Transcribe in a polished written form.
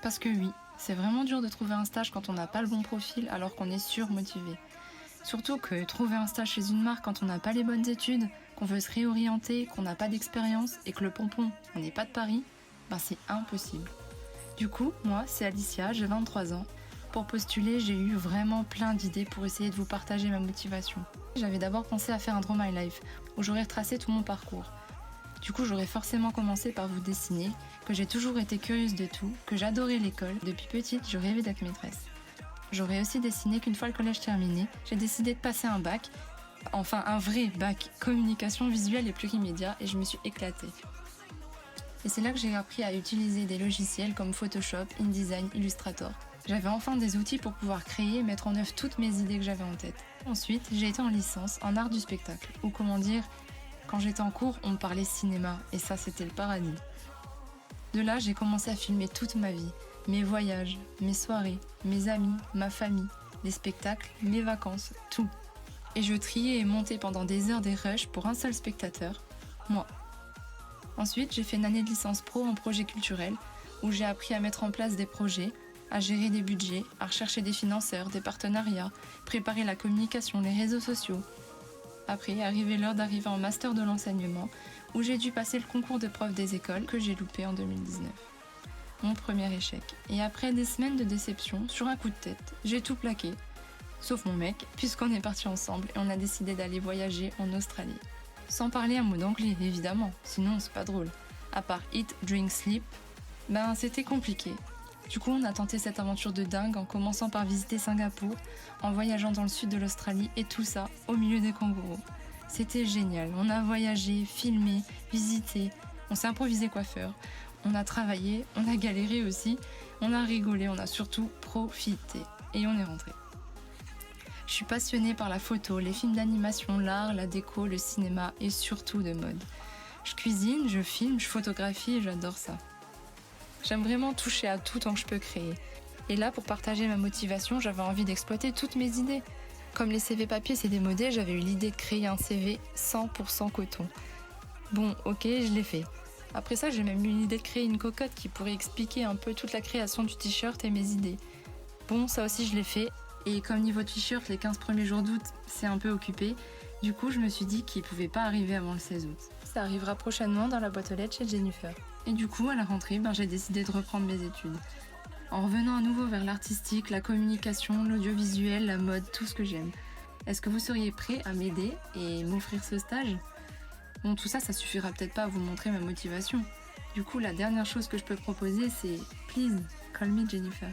Parce que oui, c'est vraiment dur de trouver un stage quand on n'a pas le bon profil alors qu'on est surmotivé. Surtout que trouver un stage chez une marque quand on n'a pas les bonnes études, qu'on veut se réorienter, qu'on n'a pas d'expérience et que le pompon, on n'est pas de Paris, c'est impossible. Du coup, moi, c'est Alicia, j'ai 23 ans. Pour postuler, j'ai eu vraiment plein d'idées pour essayer de vous partager ma motivation. J'avais d'abord pensé à faire un Draw My Life, où j'aurais retracé tout mon parcours. Du coup, j'aurais forcément commencé par vous dessiner, que j'ai toujours été curieuse de tout, que j'adorais l'école. Depuis petite, je rêvais d'être maîtresse. J'aurais aussi dessiné qu'une fois le collège terminé, j'ai décidé de passer un bac, enfin un vrai bac, communication visuelle et plurimédia, et je me suis éclatée. Et c'est là que j'ai appris à utiliser des logiciels comme Photoshop, InDesign, Illustrator. J'avais enfin des outils pour pouvoir créer et mettre en œuvre toutes mes idées que j'avais en tête. Ensuite, j'ai été en licence en art du spectacle, ou comment dire, quand j'étais en cours, on me parlait cinéma, et ça c'était le paradis. De là, j'ai commencé à filmer toute ma vie, mes voyages, mes soirées, mes amis, ma famille, les spectacles, mes vacances, tout. Et je triais et montais pendant des heures des rushs pour un seul spectateur, moi. Ensuite, j'ai fait une année de licence pro en projet culturel, où j'ai appris à mettre en place des projets, à gérer des budgets, à rechercher des financeurs, des partenariats, préparer la communication, les réseaux sociaux. Après, arrivait l'heure d'arriver en master de l'enseignement, où j'ai dû passer le concours de prof des écoles que j'ai loupé en 2019. Mon premier échec. Et après des semaines de déception, sur un coup de tête, j'ai tout plaqué. Sauf mon mec, puisqu'on est partis ensemble et on a décidé d'aller voyager en Australie. Sans parler un mot d'anglais, évidemment, sinon c'est pas drôle. À part eat, drink, sleep, c'était compliqué. Du coup, on a tenté cette aventure de dingue en commençant par visiter Singapour, en voyageant dans le sud de l'Australie et tout ça au milieu des kangourous. C'était génial, on a voyagé, filmé, visité, on s'est improvisé coiffeur, on a travaillé, on a galéré aussi, on a rigolé, on a surtout profité et on est rentré. Je suis passionnée par la photo, les films d'animation, l'art, la déco, le cinéma et surtout de mode. Je cuisine, je filme, je photographie et j'adore ça. J'aime vraiment toucher à tout tant que je peux créer. Et là, pour partager ma motivation, j'avais envie d'exploiter toutes mes idées. Comme les CV papier c'est démodé, j'avais eu l'idée de créer un CV 100% coton. Bon, ok, je l'ai fait. Après ça, j'ai même eu l'idée de créer une cocotte qui pourrait expliquer un peu toute la création du t-shirt et mes idées. Bon, ça aussi je l'ai fait. Et comme niveau t-shirt, les 15 premiers jours d'août, c'est un peu occupé. Du coup, je me suis dit qu'il pouvait pas arriver avant le 16 août. Ça arrivera prochainement dans la boîte aux lettres chez Jennifer. Et du coup, à la rentrée, j'ai décidé de reprendre mes études. En revenant à nouveau vers l'artistique, la communication, l'audiovisuel, la mode, tout ce que j'aime. Est-ce que vous seriez prêt à m'aider et m'offrir ce stage ? Bon, tout ça, ça suffira peut-être pas à vous montrer ma motivation. Du coup, la dernière chose que je peux proposer, c'est « Please, call me Jennifer ».